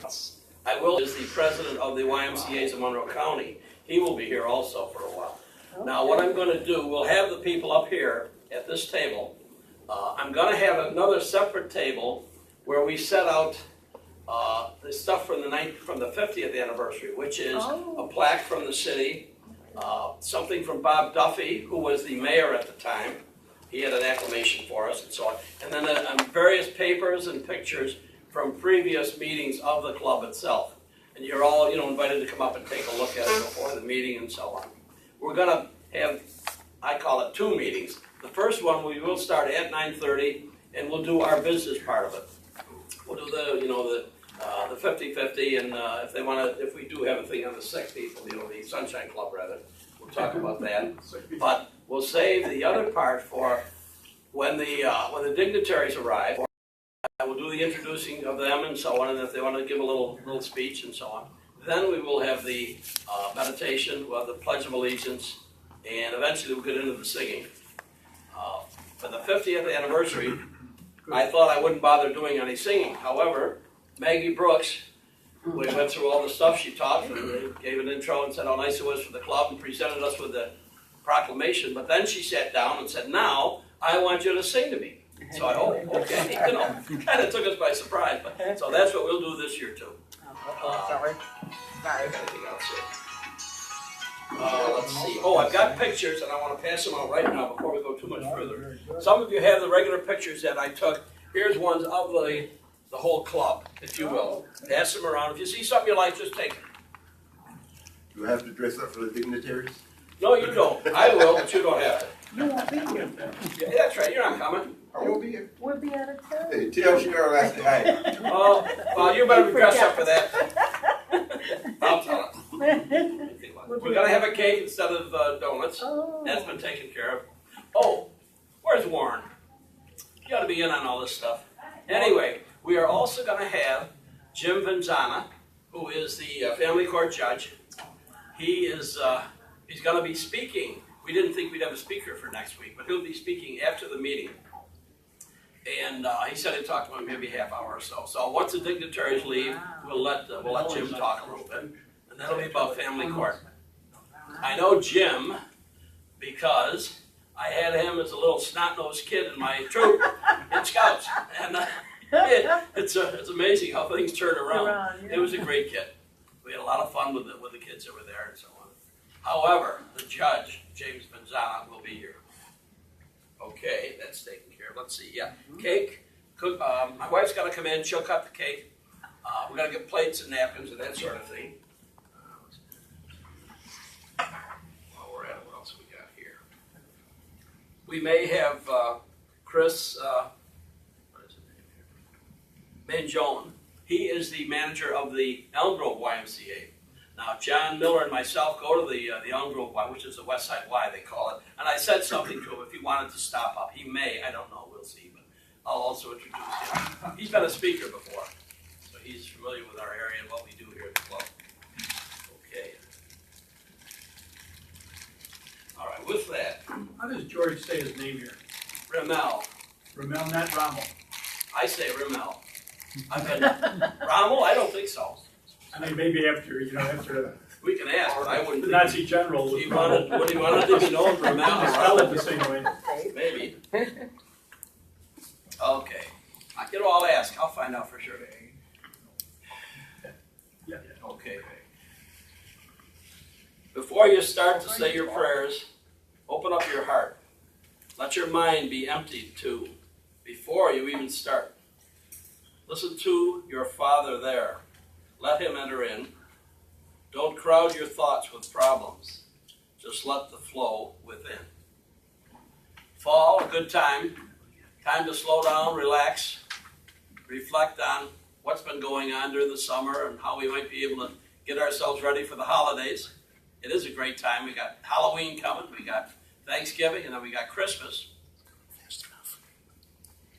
Yes. I will, is the president of the YMCA's in Monroe County. He will be here also for a while. Okay. Now what I'm going to do, we'll have the people up here at this table. I'm going to have another separate table where we set out the stuff from the 50th anniversary, which is a plaque from the city, something from Bob Duffy, who was the mayor at the time. He had an acclamation for us and so on. And then various papers and pictures from previous meetings of the club itself. And you're all, invited to come up and take a look at it before the meeting and so on. We're going to have, I call it 2 meetings. The first one, we will start at 9:30, and we'll do our business part of it. We'll do the 50-50, and if we do have a thing on the sick people, the Sunshine Club rather, we'll talk about that. But we'll save the other part for when the dignitaries arrive. We'll do the introducing of them and so on, and if they want to give a little speech and so on. Then we will have the meditation, we'll have the Pledge of Allegiance, and eventually we'll get into the singing. For the 50th anniversary, I thought I wouldn't bother doing any singing. However, Maggie Brooks, we went through all the stuff, she talked and gave an intro and said how nice it was for the club and presented us with the proclamation. But then she sat down and said, now I want you to sing to me. So I hope, okay, kind of took us by surprise. But so that's what we'll do this year too. Sorry. Anything else here? Let's see. Oh, I've got pictures, and I want to pass them out right now before we go too much further. Some of you have the regular pictures that I took. Here's ones of the whole club, if you will. Pass them around. If you see something you like, just take it. Do I have to dress up for the dignitaries? No, you don't. I will, but you don't have to. You won't be here. Yeah, that's right. You're not coming. I won't be here. We'll be out of town. Hey, tell Cheryl I said hi. Oh, well, you better be dressed up for that. I'll tell her. We're going to have a cake instead of donuts. Oh. That's been taken care of. Oh, where's Warren? You ought to be in on all this stuff. Anyway, we are also going to have Jim Vanzana, who is the family court judge. He's going to be speaking. We didn't think we'd have a speaker for next week, but he'll be speaking after the meeting. And he said he'd talk to him maybe a half hour or so. So once the dignitaries leave, we'll let Jim talk a little bit. And that'll be about family court. I know Jim because I had him as a little snot-nosed kid in my troop in Scouts. And it's amazing how things turn around. It was a great kid. We had a lot of fun with the kids that were there and so on. However, the judge, James Benzana, will be here. Okay, that's taken care of. Let's see, yeah. Cake, cook. My wife's got to come in. She'll cut the cake. We're going to get plates and napkins and that sort of thing. While we're at it, what else we got here? We may have Chris, what is his name here? Manjone. He is the manager of the Elm Grove YMCA. Now, John Miller and myself go to the Elm Grove Y, which is the West Side Y, they call it. And I said something to him if he wanted to stop up. He may, I don't know, we'll see. But I'll also introduce him. He's been a speaker before, so he's familiar with our area and what we do here at the club. Okay. All right, with that. How does George say his name here? Rimmel. Rimmel, not Rommel. I say Rimmel. Rommel? I don't think so. I mean, maybe after We can ask, but I wouldn't the think. Nazi general was He wanted to be known for Rimmel. spell it the same way. Maybe. Okay. I'll ask. I'll find out for sure. Yeah. Okay. Before you start to say your prayers, open up your heart. Let your mind be emptied too, before you even start. Listen to your Father there. Let him enter in. Don't crowd your thoughts with problems. Just let the flow within. Fall, a good time. Time to slow down, relax, reflect on what's been going on during the summer and how we might be able to get ourselves ready for the holidays. It is a great time. We got Halloween coming, we got Thanksgiving, and then we got Christmas.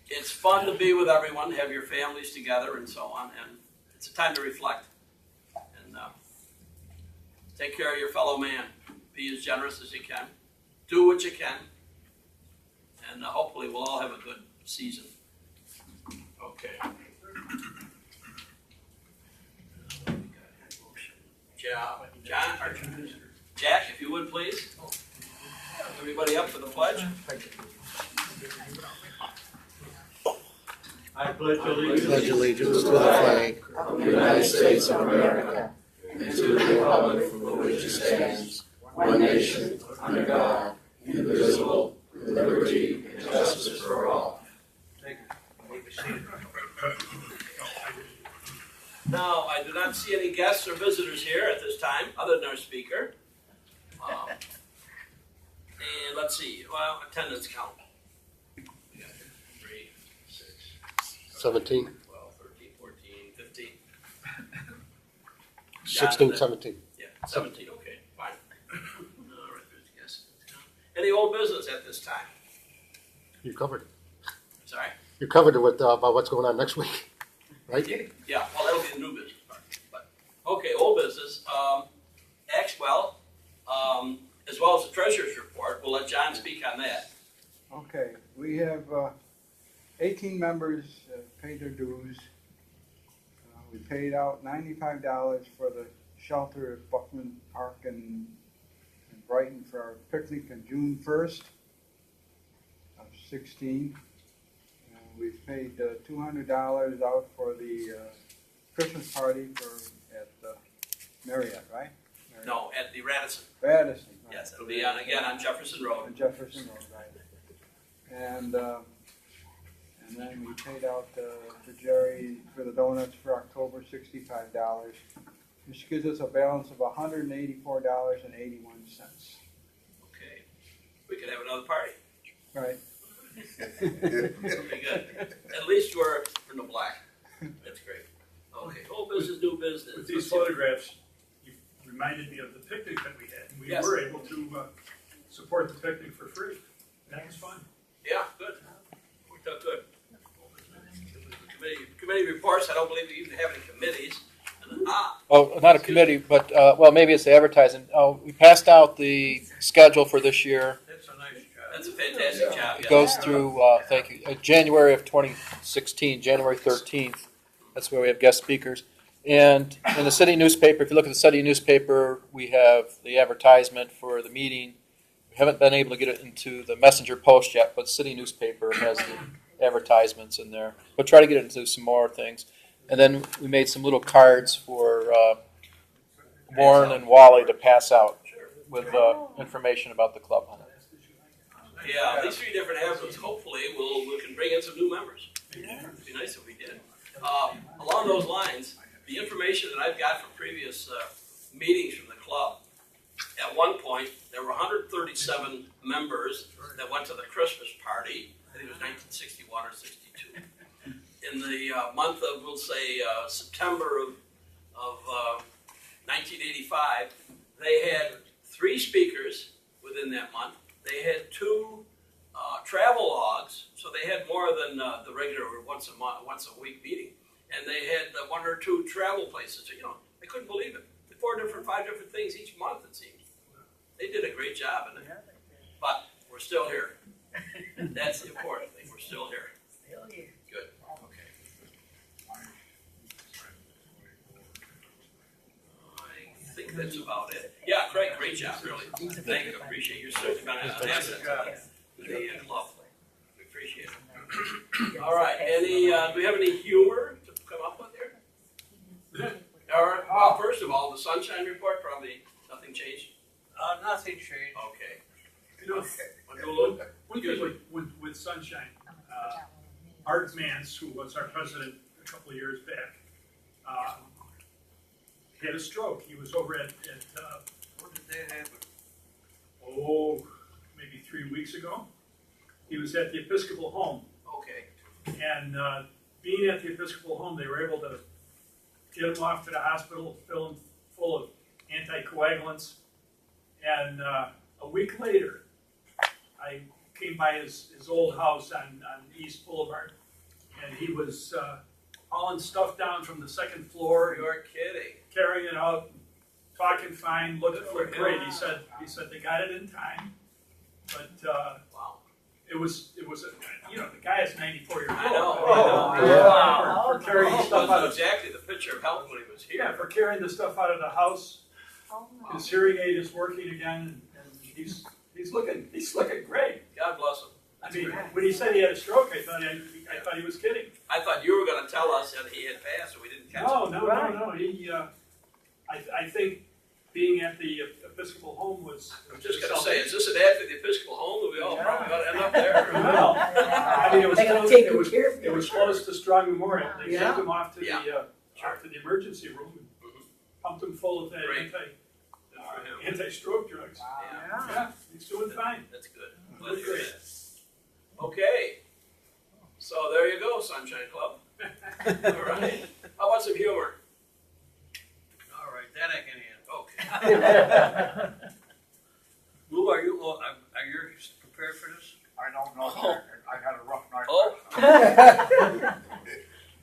It's fun to be with everyone, have your families together and so on, and it's a time to reflect and take care of your fellow man. Be as generous as you can. Do what you can. And hopefully we'll all have a good season. Okay. John, or Jack, if you would please. Everybody up for the pledge? I pledge Pledge allegiance to the flag of the United States of America and to the republic for which it stands, one nation, under God, indivisible, with liberty and justice for all. Now, I do not see any guests or visitors here at this time, other than our speaker. And let's see, well, attendance count. We got 3, 6, 17, 12, 13, 14, 15. 16, 17. Yeah, 17, okay, fine. All right, there's a guest. Any old business at this time? You covered it. Sorry? You covered it with, about what's going on next week, right? Yeah, well, that'll be the new business part. But, okay, old business. As well as the treasurer's report, we'll let John speak on that. Okay, we have 18 members paid their dues. We paid out $95 for the shelter at Buckman Park in Brighton for our picnic on June 1st of 16. We've paid $200 out for the Christmas party at Marriott, right? Marriott. No, at the Radisson. Radisson. Right. Yes, it'll be on Jefferson Road. On Jefferson Road, right. And then we paid out to Jerry for the donuts for October, $65, which gives us a balance of $184.81. Okay, we could have another party. Right. That'll be good. At least we're in the black. That's great. Okay, old business, new business. With these photographs, you reminded me of the picnic that we had. And we Yes. were able to support the picnic for free. That was fun. Yeah, good. Worked out good. Committee reports, I don't believe we even have any committees. Oh, not a committee, but, well, maybe it's the advertising. Oh, we passed out the schedule for this year. That's a nice job. That's a fantastic job. It yeah. goes through, thank you, January of 2016, January 13th. That's where we have guest speakers. And in the city newspaper, if you look at the city newspaper, we have the advertisement for the meeting. We haven't been able to get it into the messenger post yet, but city newspaper has the advertisements in there. We'll try to get it into some more things. And then we made some little cards for Warren and Wally to pass out with information about the club. Yeah, these 3 different avenues, hopefully we can bring in some new members. It'd be nice if we did. Along those lines, the information that I've got from previous meetings from the club, at one point, there were 137 members that went to the Christmas party. I think it was 1961 or 62. In the month of, we'll say, September of 1985, they had 3 speakers within that month. They had 2 travel logs, so they had more than the regular once a week meeting. And they had 1 or 2 travel places. You know, I couldn't believe it. 5 different things each month, it seems. They did a great job in it. But we're still here. That's the important thing. We're still here. Good. Okay. I think that's about it. Yeah, Craig, great job, really. Thank you. Appreciate your service. You've been an asset to the club. We appreciate it. All right. Do we have any humor to come up with here? All right. Well, first of all, the sunshine report, probably nothing changed. Nothing changed. Okay. You know, Want to do a little? one thing with Sunshine, Art Mance, who was our president a couple of years back, had a stroke. He was over at When did that happen? maybe 3 weeks ago. He was at the Episcopal home. Okay. And being at the Episcopal home, they were able to get him off to the hospital, fill him full of anticoagulants. And a week later, I came by his old house on East Boulevard, and he was hauling stuff down from the second floor, You're kidding. carrying it out, talking fine, looked great. He said they got it in time, but Wow. it was the guy is 94 years old. I know. For carrying Well, stuff that out was of exactly the picture of health when he was here. for carrying the stuff out of the house. His hearing aid is working again, and he's looking great. God bless him. I mean, when he said he had a stroke, I thought he was kidding. I thought you were gonna tell us that he had passed, and we didn't catch it. No. He, I think being at the Episcopal home was. I'm just gonna say, is this an ad for the Episcopal home? We all probably gotta end up there. Well, I mean, They gotta take good it care of was close to Strong Memorial. They Yeah. sent him off to Yeah. the emergency room and pumped him full of that Great. anti-stroke drugs. Yeah, Yeah, he's doing fine. that's good. Glad to hear that. Okay. So there you go, Sunshine Club. All right. How about some humor? All right, that I can handle. Okay. Lou, are you prepared for this? I don't know, Jack. I had a rough night. Oh.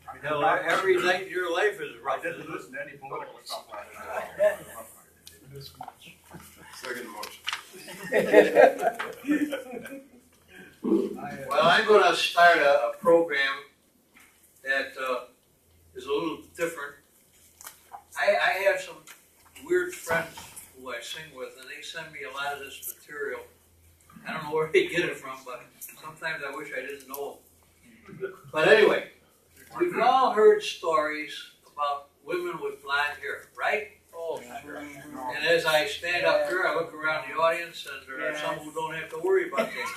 I No, every night in your life is rough. didn't listen to any political stuff like that. Second motion. Well, I'm gonna start a program that is a little different. I have some weird friends who I sing with, and they send me a lot of this material. I don't know where they get it from, but sometimes I wish I didn't know them. But anyway, we've all heard stories about women with blonde hair, right? Oh, sure. And as I stand up here, I look around the audience, and there are some who don't have to worry about this.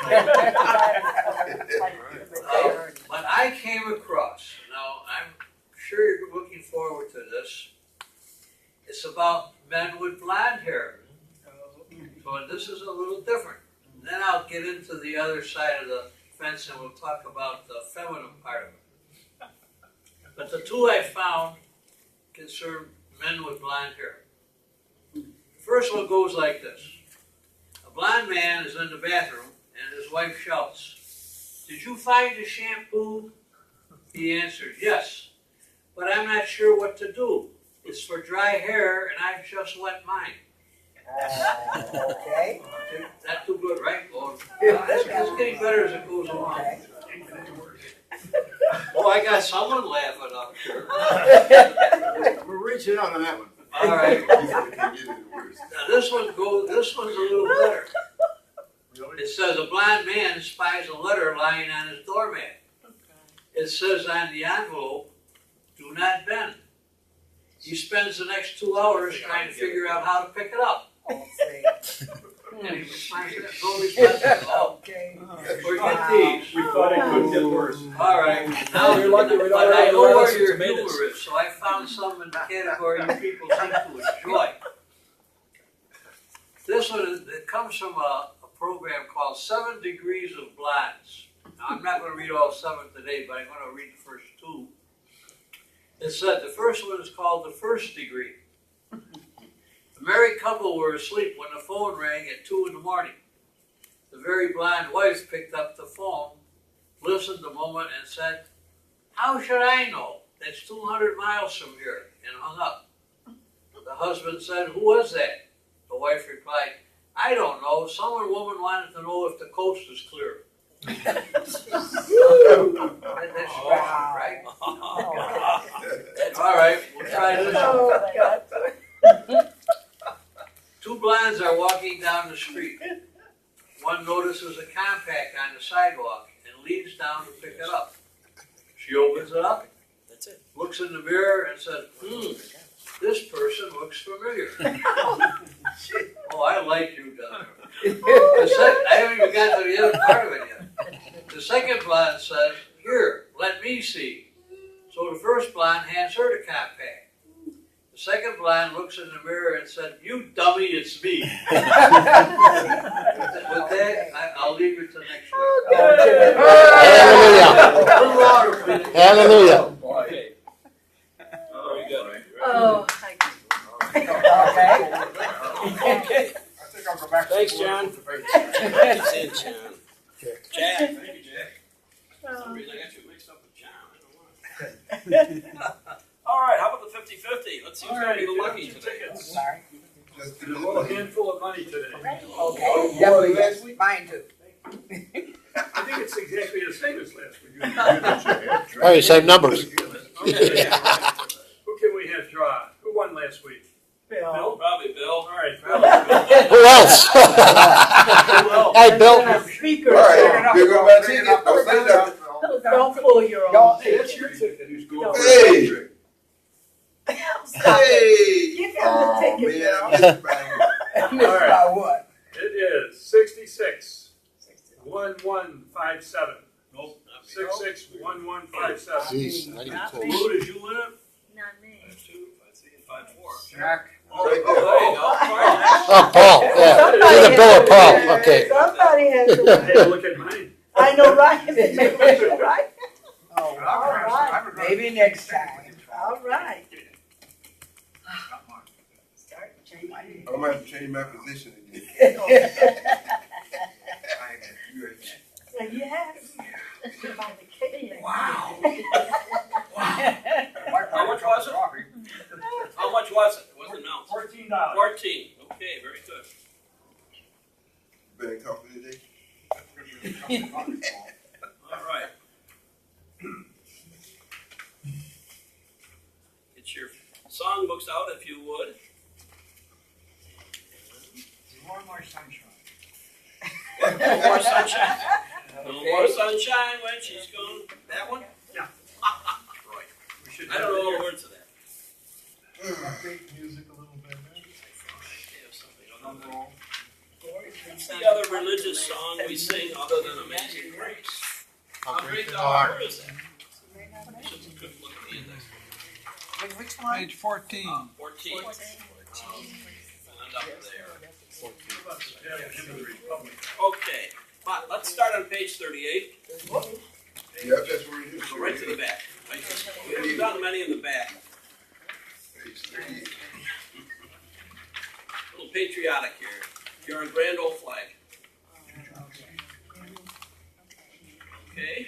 But I came across, now I'm sure you're looking forward to this. It's about men with blonde hair. So this is a little different. Then I'll get into the other side of the fence and we'll talk about the feminine part of it. But the two I found concern men with blonde hair. The first one goes like this. A blonde man is in the bathroom and his wife shouts, "Did you find the shampoo?" He answers, "Yes, but I'm not sure what to do. It's for dry hair and I've just wet mine." Okay. Not too good, right? Well, it's getting better as it goes along. Oh, I got someone laughing up here. We're reaching out on that one. All right. Now, Now this one's a little better. It says a blind man spies a letter lying on his doormat. It says on the envelope, "Do not bend." He spends the next 2 hours trying to figure out how to pick it up. And he finds it so responsible. Oh, Okay. forget these. We thought it could get worse. All right. Now You're lucky we don't but I have know lettuce where and your tomatoes. humor is, so I found some in the category you people seem to enjoy. This one it comes from a program called 7 Degrees of Blondes. Now, I'm not going to read all 7 today, but I'm going to read the first 2. It said the first one is called the first degree. The married couple were asleep when the phone rang at 2 in the morning. The very blind wife picked up the phone, listened a moment, and said, "How should I know? That's 200 miles from here," and hung up. The husband said, "Who was that?" The wife replied, "I don't know. Some woman wanted to know if the coast is clear." That's right. All right, we'll try this one. Oh, God. 2 blinds are walking down the street. One notices a compact on the sidewalk and leans down to pick it up. She opens it up, That's it. looks in the mirror and says, "This person looks familiar." Oh, I like you, Don. I haven't even got to the other part of it yet. The second blind says, "Here, let me see." So the first blind hands her the compact. The second blind looks in the mirror and said, "You dummy, it's me." With that, I'll leave it to next week. Hallelujah. A little louder, please. Hallelujah. Okay. Very good. Oh, thank you. Okay. Okay. I think I'll go back to Thanks, the John. debate. Thanks, in, John. Jack. Thank you, Jack. For some reason I got you mixed up with John. I don't know why. All right, how about the 50-50? Let's see who's going to be the lucky today. Sorry. Just A little handful of money today. Okay. Definitely, yes. Mine too. I think it's exactly the same as last week. All right, same numbers. Okay. Who can we have draw? Who won last week? Bill. Bill? Probably Bill. All Who else? Hey, Bill. Speaker. All right, you're going to ticket. Don't say nothing. Don't pull your Y'all- own. Hey, that's your ticket. Hey, Stop it. hey. Give him Oh, the ticket, man, girl. I'm just bad. Missed by what? It is 66 1157. Nope. 661157. Jeez, I need to close. Who did you live? Not me. 5254. Jack. Oh, Right there there. you go. Oh, Paul, yeah. Either Bill or Paul, okay. Somebody has I to. had to look at mine. I know, right? Right? Oh, all I right. would Maybe next time. All right. Start changing. I'm going to have to change my position again. Well, yes. Wow. How much was it? How much was it? It wasn't announced. $14. 14. Okay, very good. Been in coffee today? All right. Get your songbooks out if you would. More and more sunshine. No more sunshine. No more sunshine when she's gone. That one? Yeah. Right. We should I don't know all the words of that. Update music a little bit. What's the other religious song we sing other than Amazing Grace? How great thou art. Where is that? Just a quick look at the index. Which one? Page 14. 14. We'll end up there. Okay, but let's start on page 38. Yeah, that's where it is. Go right to the back. We haven't done many in the back. Page 38. A little patriotic here. You're a grand old flag. Okay?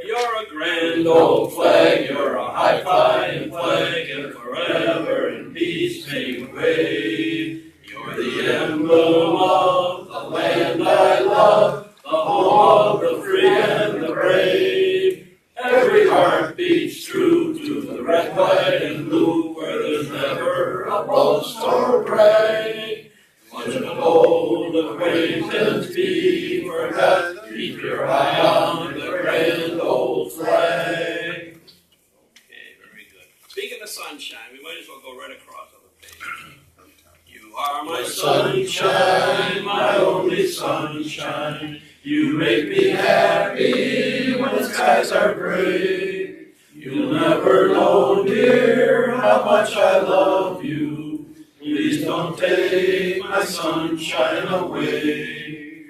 You're a grand old flag, you're a high flying flag, and forever in peace may you wave. You're the emblem of the land I love, the home of the free and the brave. Every heart beats true to the red, white, and blue, where there's never a boast or brag. Once an old acquaintance be forgot, keep your eye on the grand old flag. Okay, very good. Speaking of sunshine, we might as well go right across on the page. You are my sunshine, my only sunshine. You make me happy when the skies are gray. You'll never know, dear, how much I love you. Please don't take my sunshine away.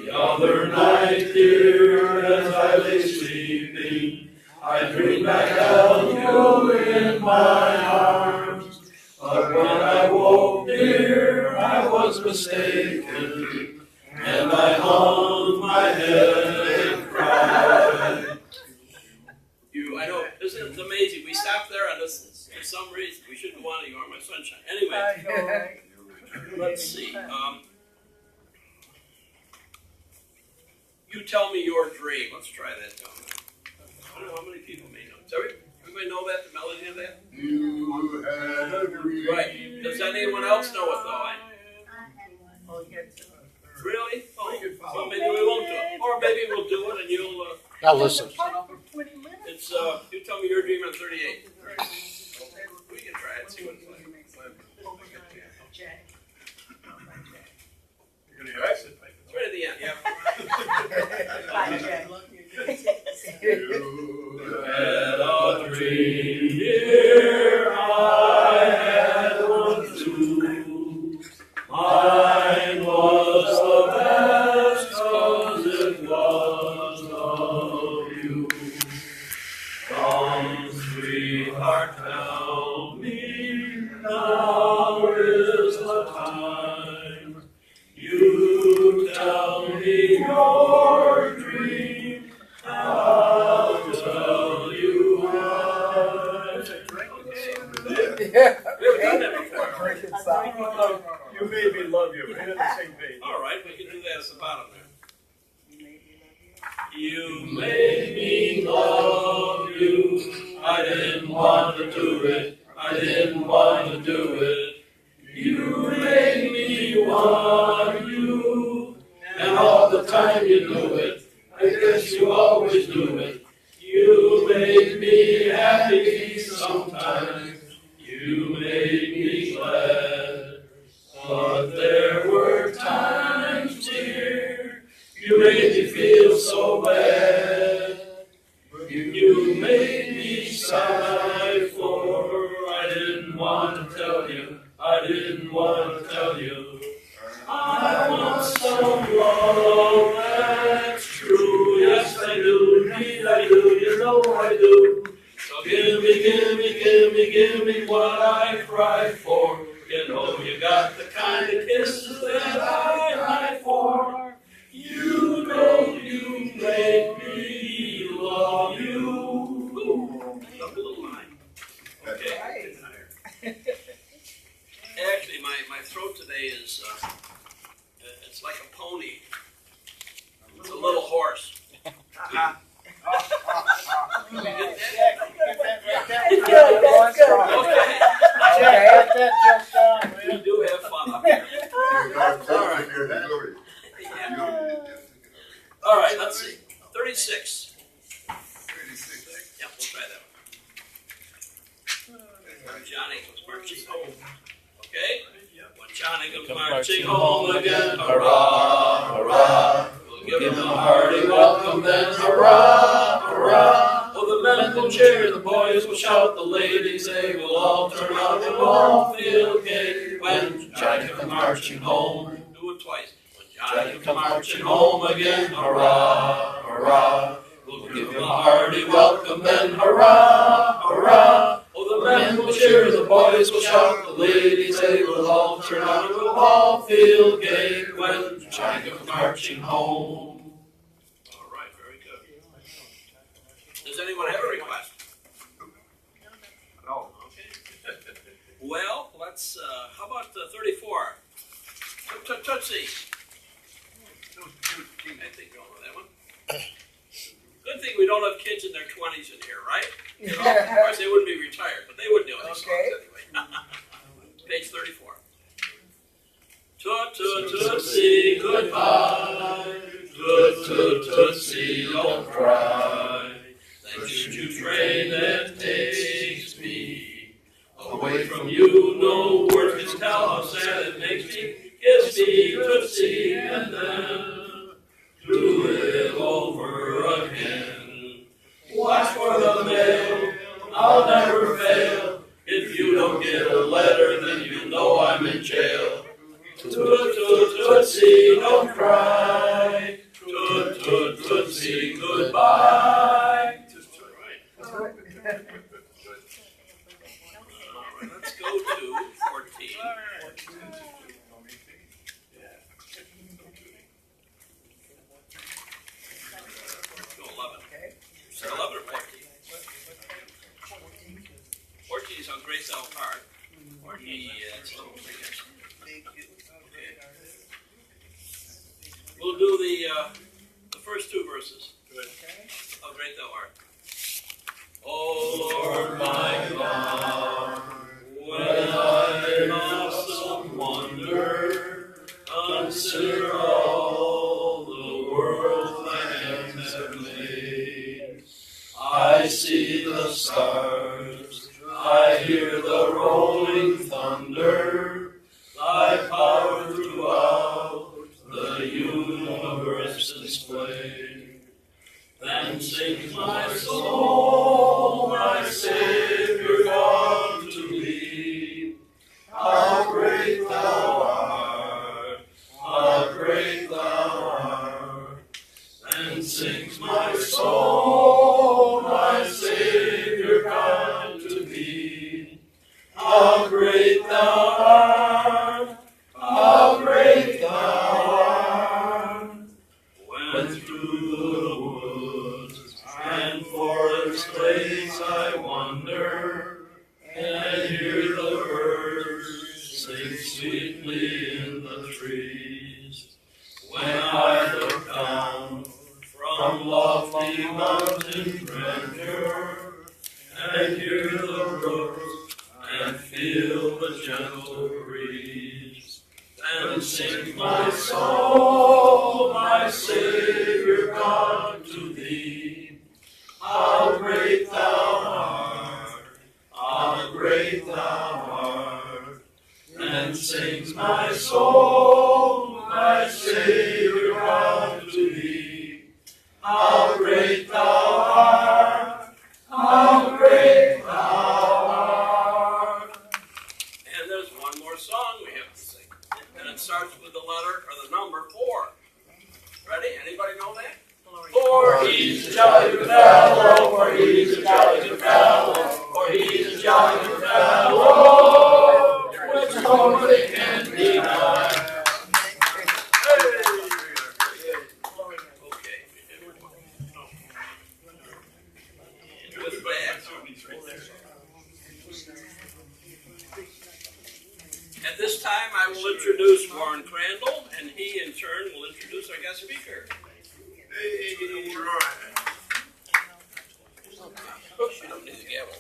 The other night, dear, as I lay sleeping, I dreamed I held you in my arms. But when I woke, dear, I was mistaken, and I hung my head and cried. I know, isn't it amazing? We stopped there on this for some reason. We shouldn't want to. You are my sunshine. Anyway, let's see. You tell me your dream. Let's try that down. I don't know how many people may know. Does everybody know that, the melody of that? You had a dream. Right. Does anyone else know it, though? Oh, yes. Really? Oh, well, maybe we won't do it. Or maybe we'll do it and you'll... Now listen. It's, you tell me your dream on 38. We can try it, see what it's like. You're going to have to sit like It's right at the end. You Had a dream, dear, I had one too. Mine was the best, 'cause it was of you. Come, sweetheart, tell me, now is the time. You tell me your dream, I'll tell you why. Yeah. We haven't done that before. You made me love you. We're on the same page. All right, we can do that at the bottom there. You made me love you. I didn't want to do it. I didn't want to do it. You made me want times you made me glad, but there were times, dear, you made me feel so bad. You made me sigh for I didn't want to tell you, I didn't want to tell you. I want some love, that's true, yes I do, indeed I do, you know I do. So give me what I cry for. You know you got the kind of kisses that I hide for. You know you made me love you. Ooh, up a little line. Okay. Actually, my throat today is, it's like a pony. It's a little horse. That's good, that's good. We do have fun up here. All right, let's see. 36. Yeah, we'll try that one. Johnny comes marching home. Okay? When Johnny comes marching home again, hurrah, hurrah. We'll give him a hearty welcome then, hurrah, hurrah. Oh, the men will cheer, the boys will shout, the ladies, they will all turn out and we'll all feel gay. When Johnny comes marching home, do it twice. When Johnny comes marching home again, hurrah, hurrah. We'll give him a hearty welcome then, hurrah, hurrah. Oh, the men will cheer, the boys will shout, the ladies, they will all turn out and we'll all feel gay. When Johnny comes marching home. All right, very good. Does anyone have a request? No. Okay. Well, let's, how about 34? Tootsie. I think you all know that one. Good thing we don't have kids in their 20s in here, right? You know, of course they wouldn't be retired, but they would know these songs anyway. Page 34. Tootsie, goodbye. Tootsie, don't cry. That choo-choo train that takes me away from you. No words can tell how sad it makes me. Kiss me, Tootsie, and then do it over again. Watch for the mail, I'll never fail. If you don't get a letter, then you know I'm in jail. Tootsie, don't cry. Tootsie, goodbye. All right, let's go to 14. Go 11. Is it 11 or 14? 14 is on Gracell Park. 14, it's a little bigger. We'll do the first two verses. Good. How great thou art. Oh Lord my God, when I in awesome wonder consider all the world thy hands have made, I see the stars, I hear the rolling thunder, thy power throughout the universe displayed. Then sings my soul, my Savior God, to thee. How great thou art, how great thou art. Then sings my soul, my Savior God, to thee. How great thou art, how great thou art. When through the woods and forest glades I wander, and hear the birds sing sweetly in the trees. When I look down from lofty mountain grandeur, and hear the brooks and feel the gentle breeze, then sings my soul, my Savior God, to thee. How great thou art, how great great thou art. And sings my soul, my Savior unto thee. How great thou art, how great thou art. And there's one more song we have to sing. And it starts with the letter or the number 4. Ready? Anybody know that? For he's a jolly good fellow, for he's a jolly good fellow, for he's a jolly good fellow, which nobody can deny. At this time, I will introduce Warren Crandall, and he in turn will introduce our guest speaker. Hey, Roy. Oops, you don't need the gavel.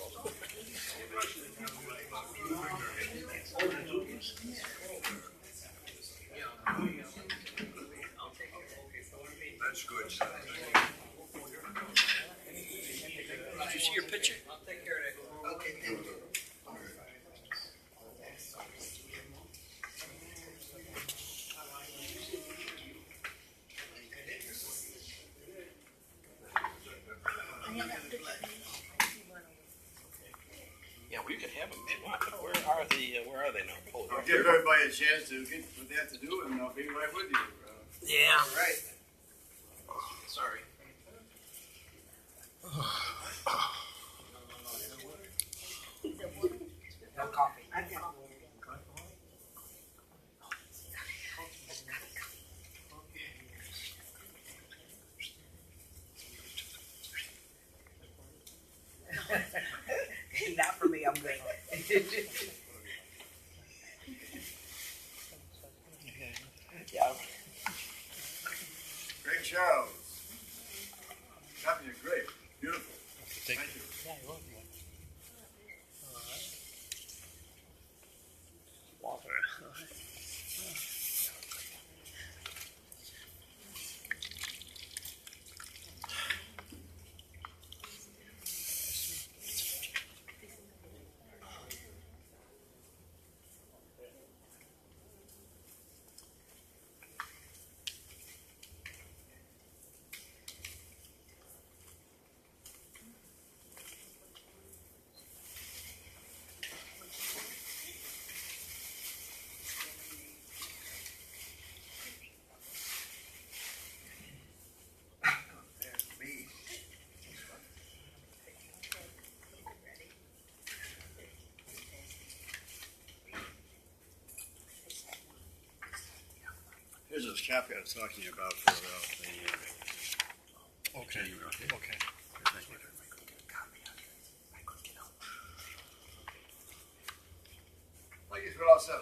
That's good. Did you see your picture? I'll take care of that. Okay, thank you. Yeah, we could have them if you want, but where are they now? Oh, I'll give everybody a chance to get what they have to do, and I'll be right with you. yeah. All right. Sorry. No coffee. Not for me, I'm good. Yeah. Great Charles. Copy is great. Beautiful. Thank Thank you. Here's this copy I was talking about for the Okay. Okay. I guess we're all set.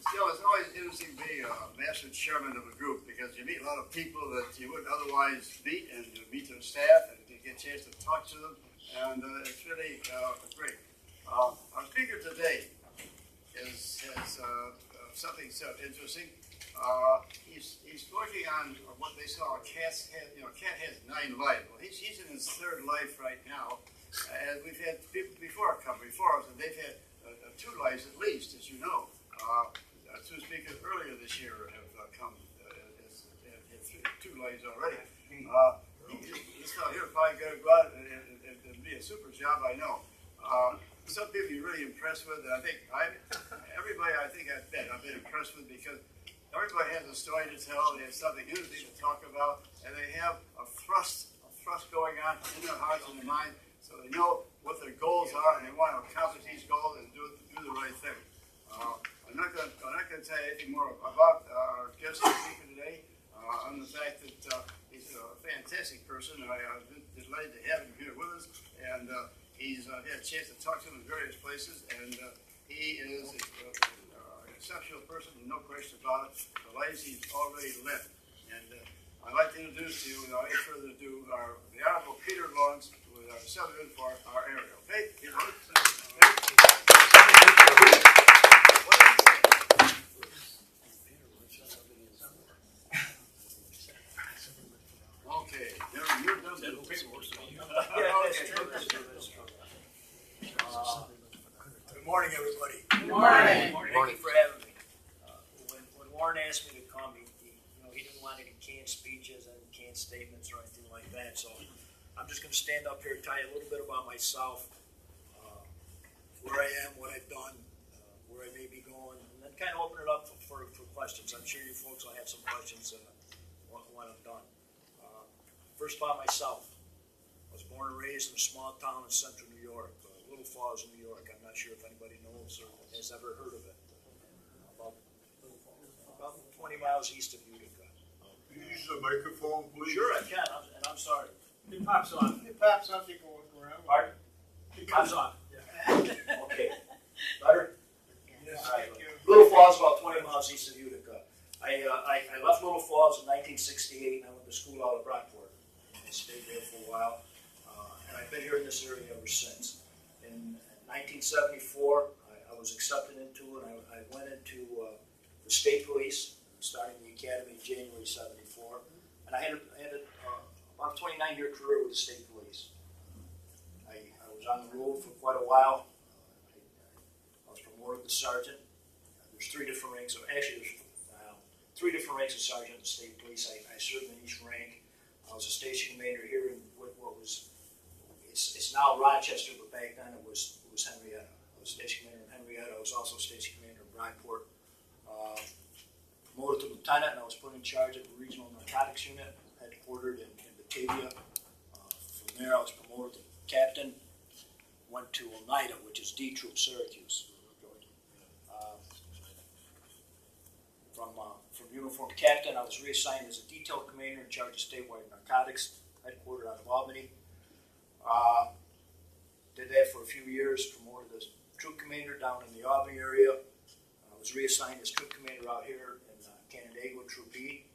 It's always interesting to be a master chairman of a group because you meet a lot of people that you wouldn't otherwise meet, and you meet their staff and you get a chance to talk to them, and it's really great. Our speaker today has something so interesting. He's working on what they call a cat's head. You know, a cat has 9 lives. Well, he's in his 3rd life right now, and we've had people before come before us, and they've had 2 lives at least, as you know. 2 speakers earlier this year have come have 2 lives already. This fellow here probably going to go out and be a super job, I know. Some people you're really impressed with, and I think everybody I've been impressed with because everybody has a story to tell. They have something interesting to talk about, and they have a thrust going on in their hearts and their mind, so they know what their goals are, and they want to accomplish these goals and do the right thing. I'm not going to tell you anything more about our guest speaker today, on the fact that he's a fantastic person. I've been delighted to have him here with us, and he's had a chance to talk to him in various places, and he is an exceptional person, no question about it. The lives he's already led. And I'd like to introduce to you, without any further ado, the Honorable Peter Lawrence with our Senator for our area. Okay? Peter Lawrence. Okay. You're done with the paperwork. Morning, everybody. Good morning. Thank you for having me. When Warren asked me to come, he didn't want any canned speeches and canned statements or anything like that. So I'm just going to stand up here and tell you a little bit about myself, where I am, what I've done, where I may be going, and then kind of open it up for questions. I'm sure you folks will have some questions when I'm done. First about myself. I was born and raised in a small town in central New York, Little Falls, New York. I'm not sure if anybody knows or has ever heard of it. About 20 miles east of Utica. Can you use the microphone, please? Sure, I can, and I'm sorry. It pops on. It pops on, people look around. Pardon? It comes on. Okay. Better? Yes, All right. thank you. Little Falls, about 20 miles east of Utica. I left Little Falls in 1968 and I went to school out of Brockport. I stayed there for a while, and I've been here in this area ever since. In 1974, I was accepted into it. I went into the state police, starting the academy in January '74, and I had about a 29-year career with the state police. I was on the road for quite a while. I was promoted to sergeant. There's three different ranks of sergeant in the state police. I served in each rank. I was a station commander here in what was it's now Rochester, but back then it was Henrietta. I was station commander in Henrietta. I was also station commander in Brockport. Promoted to lieutenant, and I was put in charge of the regional narcotics unit, headquartered in Batavia. From there, I was promoted to captain. Went to Oneida, which is D Troop, Syracuse. From uniform captain, I was reassigned as a detail commander in charge of statewide narcotics, headquartered out of Albany. Did that for a few years, promoted as troop commander down in the Albany area. I was reassigned as troop commander out here in Canandaigua, Troop E.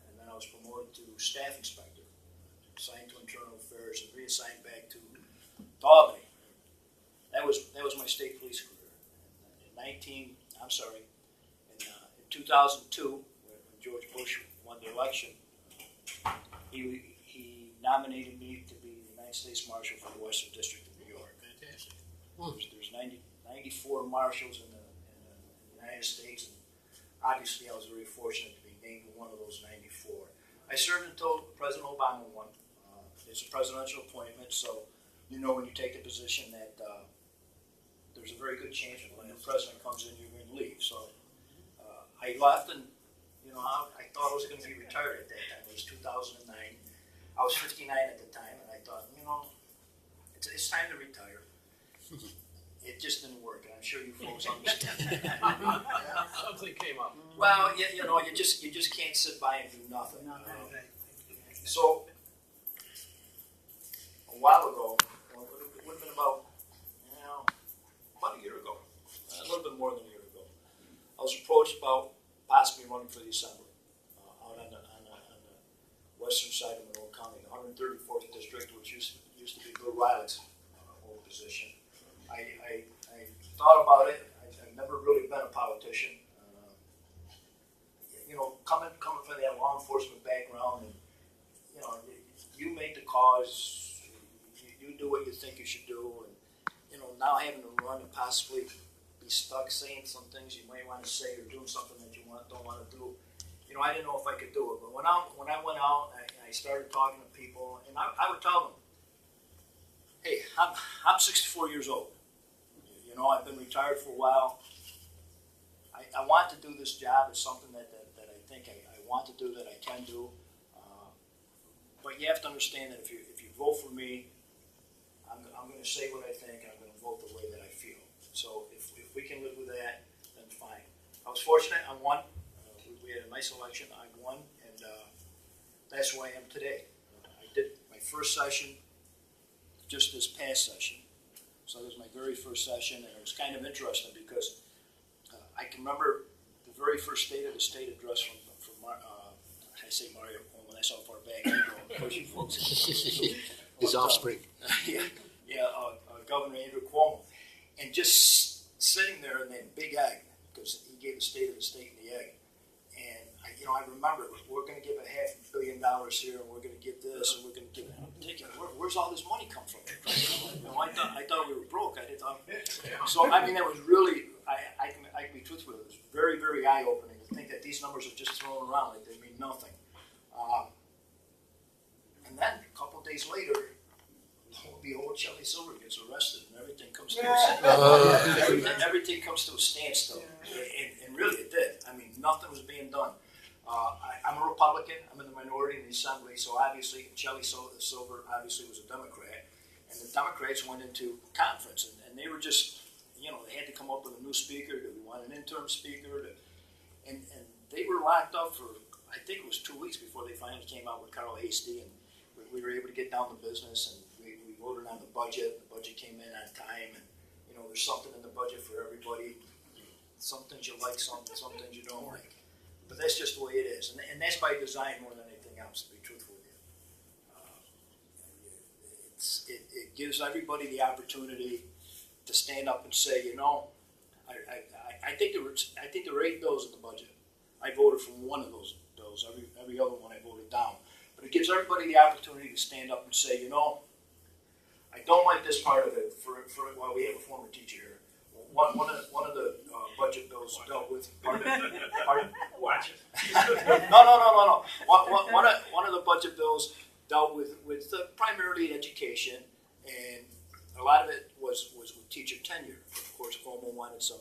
And then I was promoted to staff inspector, assigned to internal affairs, and reassigned back to Albany. That was my state police career. In 2002, when George Bush won the election, he nominated me to be the United States Marshal for the Western District of New York. Fantastic. There's 94 marshals in the United States, and obviously I was very fortunate to be named one of those 94. I served until President Obama won. It's a presidential appointment, so you know when you take the position that there's a very good chance that when the president comes in, you're going to leave. So I left, and I thought I was going to be retired at that time. It was 2009. I was 59 at the time, and I thought, it's time to retire. It just didn't work, and I'm sure you folks understand that. Something came up. Well, you just can't sit by and do nothing. So a while ago, it would have been about a year ago, a little bit more than a year ago, I was approached about possibly running for the assembly out on the western side of Monroe County, the 134th district, which used to be Bill Riley's old position. I thought about it. I've never really been a politician. Coming from that law enforcement background, and you make the cause, you do what you think you should do, and now having to run and possibly be stuck saying some things you might want to say or doing something that you don't want to do. I didn't know if I could do it, but when I went out, I started talking to people, and I would tell them, hey, I'm 64 years old. I've been retired for a while. I want to do this job. It's something that I think I want to do, that I can do. But you have to understand that if you vote for me, I'm going to say what I think, and I'm going to vote the way that I feel. So if we can live with that, then fine. I was fortunate. I won. We had a nice election. I won, and that's who I am today. I did my first session just this past session. So it was my very first session, and it was kind of interesting because I can remember the very first State of the State address from I say Mario Cuomo, that's how far back I go. Of course, you folks. His offspring. Governor Andrew Cuomo. And just sitting there in that big egg, because he gave the State of the State in the egg, and I remember we're going to give $500 million here, and we're going to give this, and we're going to give. I'm thinking, where's all this money come from? I thought we were broke. So I mean, that was really. I can be truthful. It was very, very eye opening to think that these numbers are just thrown around like they mean nothing. And then a couple of days later, behold, Shelley Silver gets arrested, and everything comes to a standstill. Everything comes to a standstill, and really it did. I mean, nothing was being done. I'm a Republican. I'm in the minority in the Assembly, so obviously Shelley Silver obviously was a Democrat, and the Democrats went into conference, and they were just, they had to come up with a new speaker. We want an interim speaker, and they were locked up for, I think it was 2 weeks before they finally came out with Carl Hasty, and we were able to get down to business, and we voted on the budget. The budget came in on time, and there's something in the budget for everybody. Some things you like, some things you don't like. But that's just the way it is, and that's by design more than anything else, to be truthful with you. It gives everybody the opportunity to stand up and say, I think there were 8 bills in the budget. I voted for one of those bills. Every other one I voted down. But it gives everybody the opportunity to stand up and say, I don't like this part of it. For while we have a former teacher here, one of the budget bills dealt with. Pardon? Watch it. No. One of the budget bills dealt with primarily education, and a lot of it was with teacher tenure. Of course, Cuomo wanted some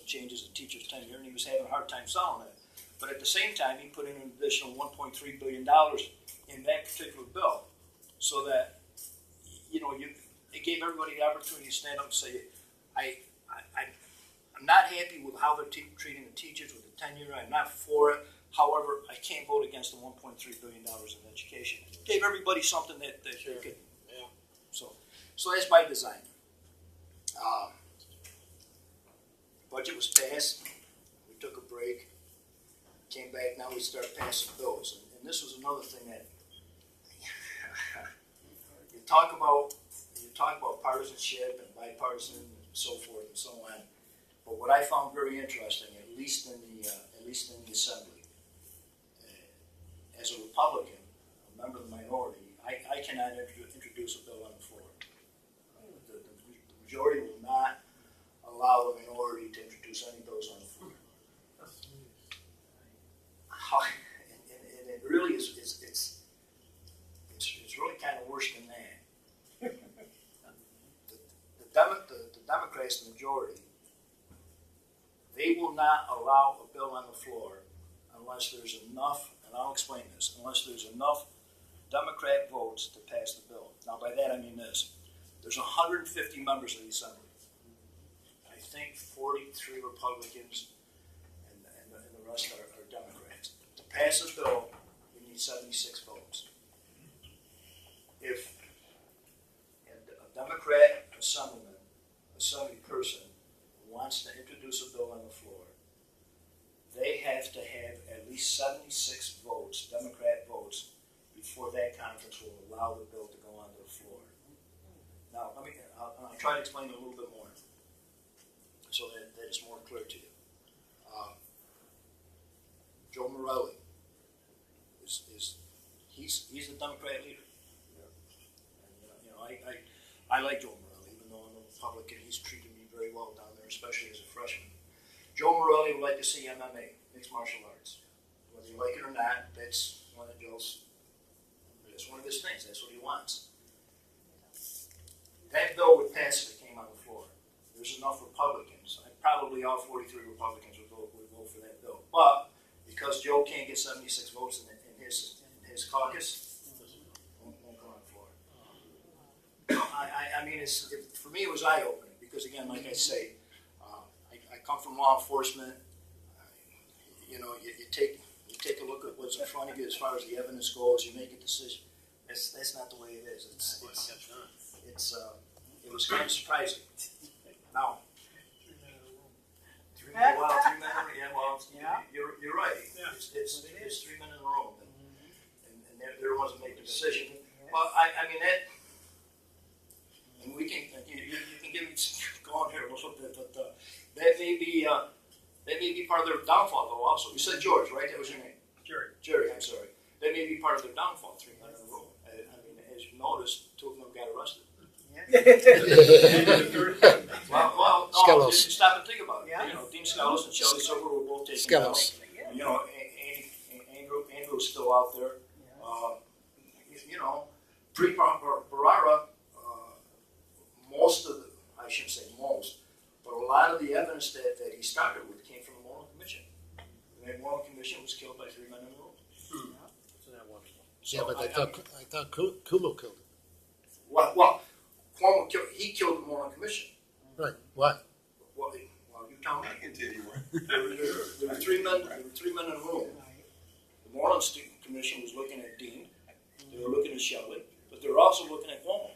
changes in teachers' tenure, and he was having a hard time selling it. But at the same time, he put in an additional $1.3 billion in that particular bill, so that it gave everybody the opportunity to stand up and say, I'm not happy with how they're treating the teachers with the tenure. I'm not for it. However, I can't vote against the $1.3 billion in education. It gave everybody something that they could. Yeah. So that's by design. Budget was passed. We took a break. Came back. Now we start passing bills, and this was another thing that you talk about partisanship and bipartisan and so forth and so on. But what I found very interesting, at least in the Assembly, as a Republican, a member of the minority, I cannot introduce a bill on the floor. The majority will not allow the minority to introduce any bills on the floor. And it really is it's really kind of worse than that. The Democrats, the majority, they will not allow a bill on the floor unless there's enough, and I'll explain this, unless there's enough Democrat votes to pass the bill. Now by that I mean this. There's 150 members of the Assembly. I think 43 Republicans and the rest are Democrats. To pass a bill, we need 76 votes. If a Democrat assembly person wants to introduce a bill on the floor, they have to have at least 76 votes, Democrat votes, before that conference will allow the bill to go onto the floor. Now, I'll try to explain it a little bit more so that it's more clear to you. Joe Morelli he's the Democrat leader. And, I like Joe Morelli, even though I'm a Republican. He's treated me very well down there, especially as a freshman. Joe Morelli would like to see MMA, mixed martial arts. Whether you like it or not, that's one of Joe's. It's one of his things. That's what he wants. That bill would pass if it came on the floor. There's enough Republicans. Probably all 43 Republicans would vote for that bill. But because Joe can't get 76 votes in his caucus, won't come on the floor. For me, it was eye-opening because, again, like I say, I come from law enforcement. You take a look at what's in front of you as far as the evidence goes. You make a decision. That's not the way it is. It was kind of surprising. Now, 3 men in a room. You're right. Yeah. It's 3 men in a room, and they're the ones that make the decision. Well, and we can you can give me going here a little bit, but that They may be part of their downfall, though, also. You said George, right? That was your name? Jerry, I'm sorry. They may be part of their downfall, 3 men in a row. I mean, as you noticed, 2 of them got arrested. Well, no, Skelos. just stop and think about it. Yeah. You know, Dean Skelos and Shelley Silver were both taken down. Skelos. You know, Andrew's still out there. You know, pre-Barara, most of the, I shouldn't say most, but a lot of the evidence that he started with came from the Moral Commission. And that Moral Commission was killed by 3 men in a row. Yeah, but I thought Kumo killed him. Well, Cuomo killed the Moral Commission. Right. Why? Well, you tell me. I can tell you what. There were 3 men. There were 3 men in a room. The Moral Commission was looking at Dean. They were looking at Shelley, but they were also looking at Cuomo.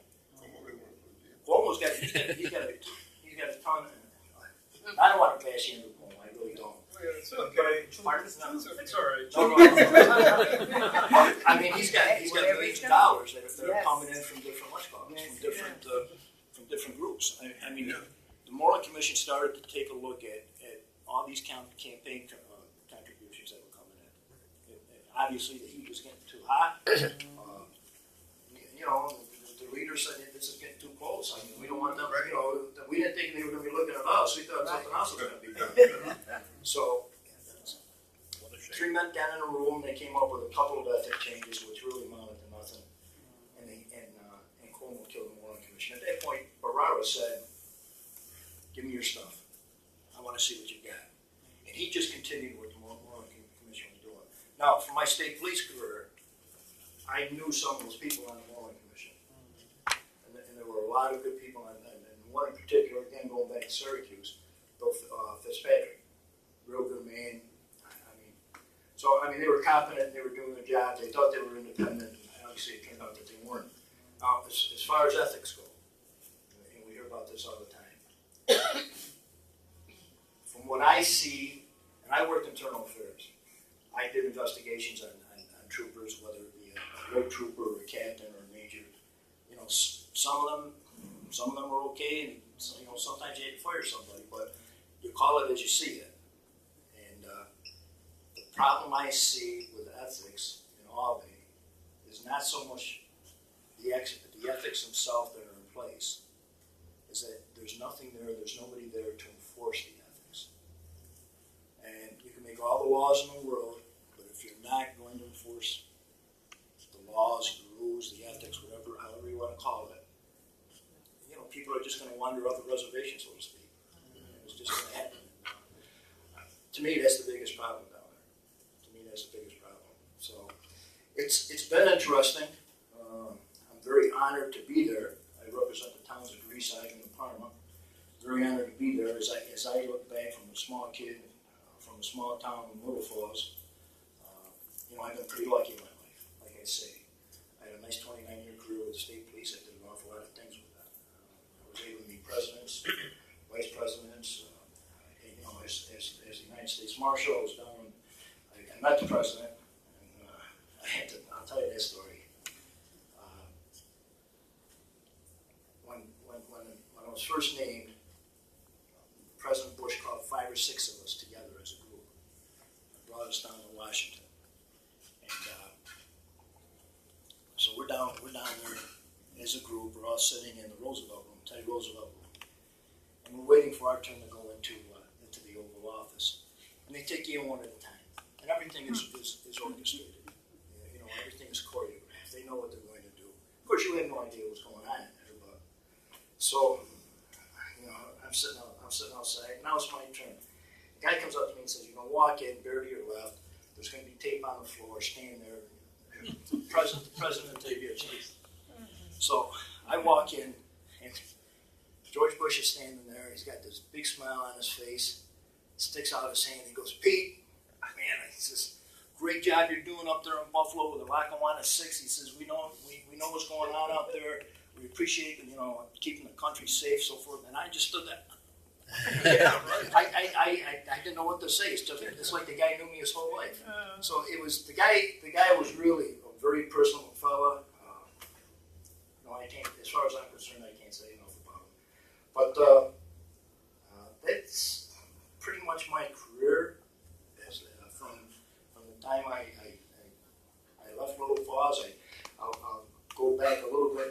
Cuomo's got he's got a ton. I don't want to bash into Cuomo. I really don't. It's okay. Pardon? It's all right. No. I mean, he's got millions of dollars that are coming in from different from different groups. I mean, the Moral Commission started to take a look at all these campaign contributions that were coming in. Obviously, the heat was getting too hot. You know, the leader said this is getting too close. I mean, we don't want them. You know, we didn't think they were going to be looking at us. We thought something else was going to be done. So, 3 men down in a room. They came up with a couple of ethic changes, which really amounted to nothing. And Cuomo killed the Moral Commission. At that point, Barara said, "Give me your stuff. I want to see what you got." And he just continued what the Moral Commission was doing. Now, for my state police career, I knew some of those people on the Moral Commission. And there were a lot of good people, and one in particular, again, going back to Syracuse, Bill Fitzpatrick, real good man. I mean, they were competent, they were doing their job, they thought they were independent, and obviously it turned out that they weren't. Now, as far as ethics go, and we hear about this all the time, from what I see, and I worked internal affairs, I did investigations on troopers, whether it be a road trooper or a captain or a major. You know, some of them were okay, and you know, sometimes you had to fire somebody, but you call it as you see it. The problem I see with ethics in Albany is not so much the ethics themselves that are in place, is that there's nothing there, there's nobody there to enforce the ethics. And you can make all the laws in the world, but if you're not going to enforce the laws, the rules, the ethics, however you want to call it, you know, people are just going to wander off the reservation, so to speak. It's just going to happen. To me, that's the biggest problem down there. To me, that's the biggest problem. So it's been interesting. I'm very honored to be there. I represent the towns of Greenside and Parma. Very honored to be there as I look back from a small kid from a small town in Little Falls. You know, I've been pretty lucky in my life, like I say. I had a nice 29-year career with the state police. I did an awful lot of things with that. I was able to meet presidents, vice presidents. You know, as the United States Marshal, I was down. I met the president, and I'll tell you that story. When I was first named, President Bush called 5 or 6 of us together as a group and brought us down to Washington. And so we're down there as a group. We're all sitting in the Roosevelt room, Teddy Roosevelt room, and we're waiting for our turn to go into the Oval Office. And they take you one at a time, and everything is orchestrated. You know, everything is choreographed. They know what they're going to do. Of course, you have no idea what's going on in there, but so you know, I'm sitting outside. Now it's my turn. The guy comes up to me and says, "You know, walk in, bear to your left. There's going to be tape on the floor. Stand there. The president will take your chance." So I walk in, and George Bush is standing there. He's got this big smile on his face. Sticks out his hand. He goes, "Pete, man," he says, "great job you're doing up there in Buffalo with the Lackawanna 6." He says, "We know what's going on out there. We appreciate, you know, keeping the country safe, so forth." And I just stood there. I didn't know what to say. It's like the guy knew me his whole life. So it was the guy was really a very personal fella. No, I can't. As far as I'm concerned, I can't say enough about him. But that's pretty much my career.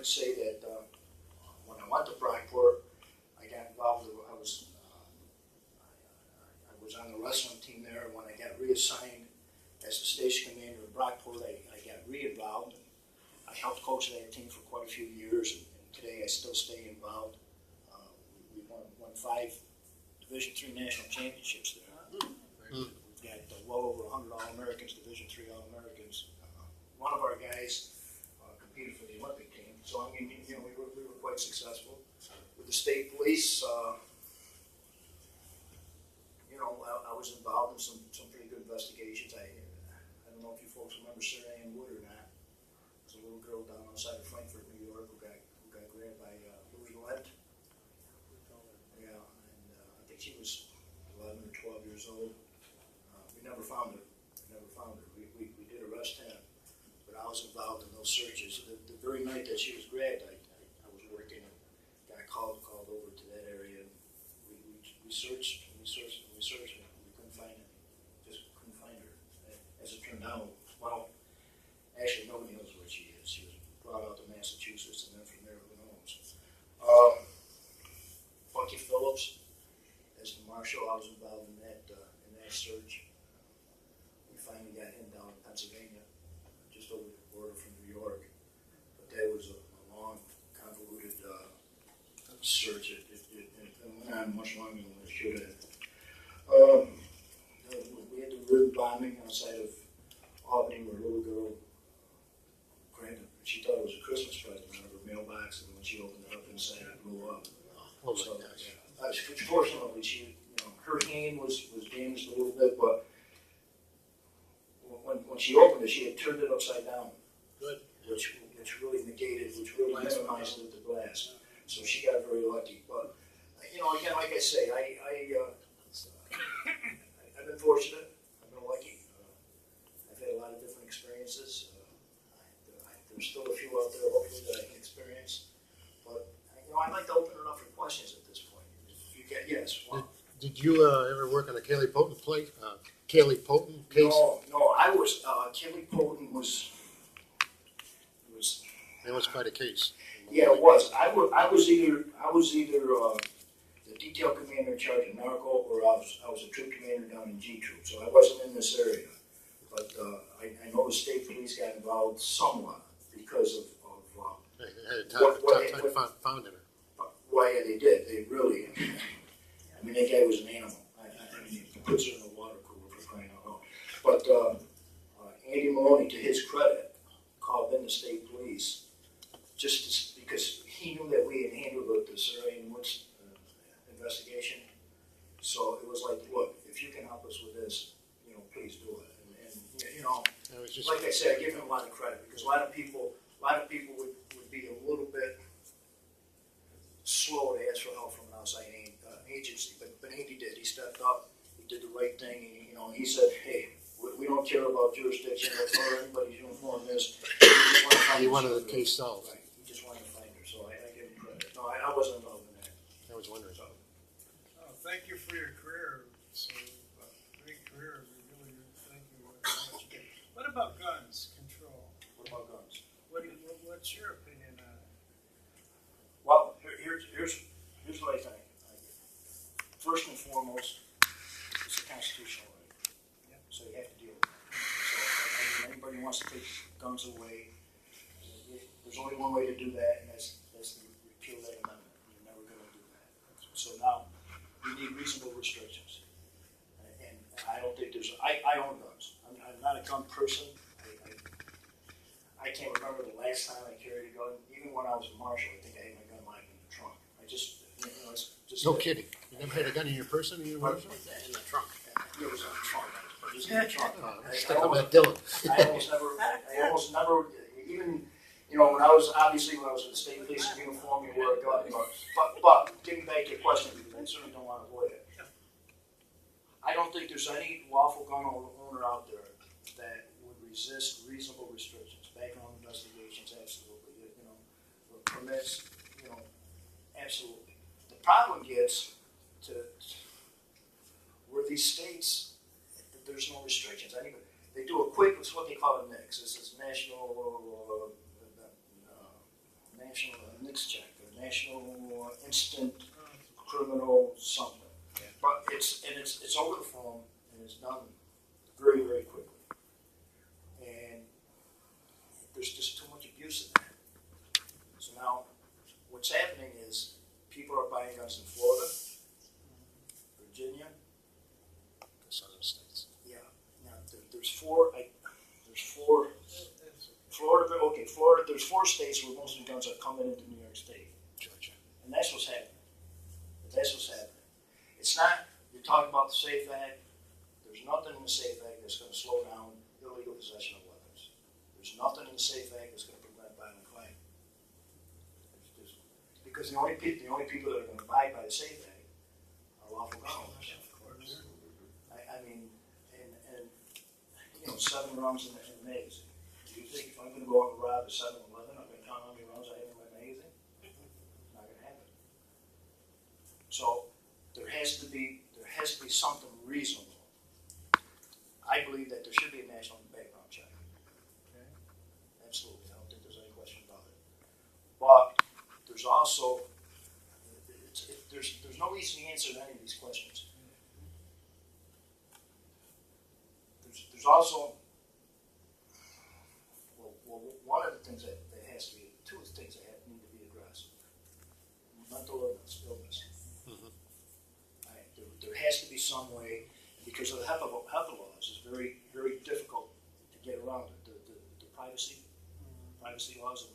to say that when I went to Brockport, I got involved. I was on the wrestling team there. When I got reassigned as the station commander in Brockport, I got re-involved. I helped coach that team for quite a few years, and today I still stay involved. We won 5 Division III national championships there. We've got well over 100 All-Americans, Division III All-Americans. One of our guys competed for the Olympic team, so I mean, you know, we were quite successful. With the state police, you know, I was involved in some pretty good investigations. I don't know if you folks remember Sarah Ann Wood or not. There's a little girl down outside of Frankfort, New York, who got grabbed by Louis Lent. Yeah, and I think she was 11 or 12 years old. We never found her. We did arrest him, but I was involved in those searches. The very night that she was grabbed, I was working and got called over to that area. And we searched and we searched and we searched, and we couldn't find any. Just couldn't find her. As it turned out, well, actually nobody knows where she is. She was brought out to Massachusetts, and then from there, who knows? Bucky Phillips, as the marshal, I was involved in that search. We finally got him down in Pennsylvania, just over the border from New York. But that was a long, convoluted search. It went on much longer than it should have. We had the ribbon bombing outside of Albany, where a little girl grabbed it. She thought it was a Christmas present out of her mailbox, and when she opened it up inside, it blew up. Oh my So, gosh. fortunately, she, you know, her hand was damaged a little bit, but when she opened it, she had turned it upside down. Good. Which really minimized the blast. So she got very lucky. But you know, again, like I say, I've been fortunate. I've been lucky. I've had a lot of different experiences. There's still a few out there, hopefully, that I can experience. But you know, I'd like to open it up for questions at this point. If you get Did you ever work on a Kelly Poten case? No, I was Kelly Poten was. That was quite a case. Yeah, it was. I was either the detail commander in charge of narco, or I was a troop commander down in G Troop. So I wasn't in this area, but I know the state police got involved somewhat because of They had a tough time finding her. why they did. They really. I mean, that guy was an animal. I mean, he puts her in a water cooler for crying out loud. But Andy Maloney, to his credit, called in the state police just because he knew that we had handled the Sarah Ann Woods investigation. So it was like, look, if you can help us with this, you know, please do it. And you know, like I said, I give him a lot of credit because a lot of people would be a little bit slow to ask for help from an outside agency, but Andy did. He stepped up. He did the right thing. And, you know, he said, "Hey, we don't care about jurisdiction or anybody's uniform is. He wanted the case solved. Right. He just wanted to find her. So I give him credit. No, I wasn't involved in that. I was wondering. Thank you for your career. So, great career. We really thank you for what you did. What about guns control? What about guns? What's your opinion on it? Well, here's what I think. First and foremost, it's a constitutional right. Yeah. So you have to deal with it. So I mean, anybody wants to take guns away, there's only one way to do that, and that's to repeal that amendment. You're never going to do that. So now, we need reasonable restrictions. And I don't think there's, I own guns. I'm not a gun person. I can't remember the last time I carried a gun. Even when I was a marshal, I think I had my gun lying in the trunk. I just, you know, it's just. No kidding. You never had a gun in your person? In the trunk. It was in the trunk. It was in the trunk. Stick on that Dylan. I almost never, even, you know, when I was in the state police uniform, you wear a gun. But getting back to your question, I certainly don't want to avoid it. I don't think there's any lawful gun owner out there that would resist reasonable restrictions. Background investigations, absolutely. You know, permits, you know, absolutely. The problem gets to where these states, there's no restrictions. They do a quick, it's what they call a mix. This is national national NICS check, a national instant criminal something. But it's over the phone and it's done very, very quickly. And there's just too much abuse of that. So now, what's happening is people are buying guns in Florida, Virginia. Southern states. Yeah. Now there's four. Florida. Okay, Florida. There's 4 states where most of the guns are coming into New York State, Georgia. and that's what's happening. It's not. You're talking about the SAFE Act. There's nothing in the SAFE Act that's going to slow down illegal possession of weapons. There's nothing in the SAFE Act that's going to prevent violent crime. Because the only people that are going to abide by the SAFE Act are lawful gun owners. I mean, and 7 rounds in the magazine. Do you think if I'm going to go out and rob a 7-Eleven, I'm going to count how many rounds I have in my magazine? It's not going to happen. So there has to be something reasonable. I believe that there should be a national background check. Okay. Absolutely, I don't think there's any question about it. But there's also there's no easy answer to any of these questions. There's also one of the things that has to be, 2 things that need to be addressed. Mental illness. Right, there has to be some way, because of the HIPAA laws, it's very, very difficult to get around it. The privacy laws.